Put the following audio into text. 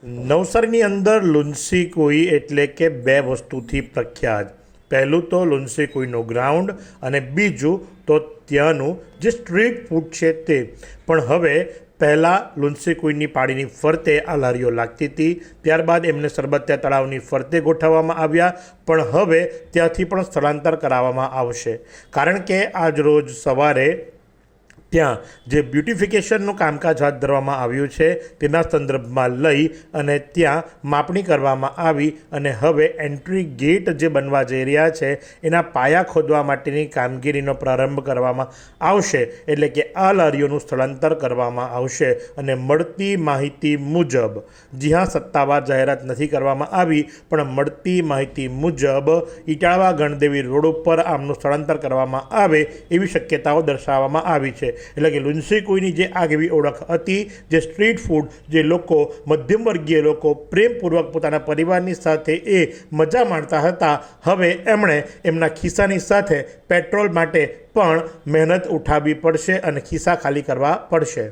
નવસારીની અંદર લુન્સી કુઈ એટલે કે બે વસ્તુથી પ્રખ્યાત. પહેલું તો લુન્સી કુઈનું ગ્રાઉન્ડ અને બીજું તો ત્યાંનું જે સ્ટ્રીટ ફૂડ છે તે. પણ હવે પહેલાં લુન્સી કુઈની પાડીની ફરતે આ લારીઓ લાગતી હતી, ત્યારબાદ એમને સરબતિયા તળાવની ફરતે ગોઠવવામાં આવ્યા, પણ હવે ત્યાંથી પણ સ્થળાંતર કરાવવામાં આવશે. કારણ કે આજ રોજ સવારે ત્યાં જે બ્યુટિફિકેશનનું કામકાજ હાથ ધરવામાં આવ્યું છે તેના સંદર્ભમાં લઈ અને ત્યાં માપણી કરવામાં આવી અને હવે એન્ટ્રી ગેટ જે બનવા જઈ રહ્યા છે એના પાયા ખોદવા માટેની કામગીરીનો પ્રારંભ કરવામાં આવશે. એટલે કે આ લારીઓનું સ્થળાંતર કરવામાં આવશે. અને મળતી માહિતી મુજબ, જી હા, સત્તાવાર જાહેરાત નથી કરવામાં આવી, પણ મળતી માહિતી મુજબ ઇટાળવા ગણદેવી રોડ ઉપર આમનું સ્થળાંતર કરવામાં આવે એવી શક્યતાઓ દર્શાવવામાં આવી છે. એટલે કે લુન્સી કુઈની જે આગવી ઓળખ હતી, જે સ્ટ્રીટ ફૂડ, જે લોકો, મધ્યમ વર્ગીય લોકો પ્રેમપૂર્વક પોતાના પરિવારની સાથે એ મજા માણતા હતા, હવે એમણે એમના ખિસ્સાની સાથે પેટ્રોલ માટે પણ મહેનત ઉઠાવવી પડશે અને ખિસ્સા ખાલી કરવા પડશે.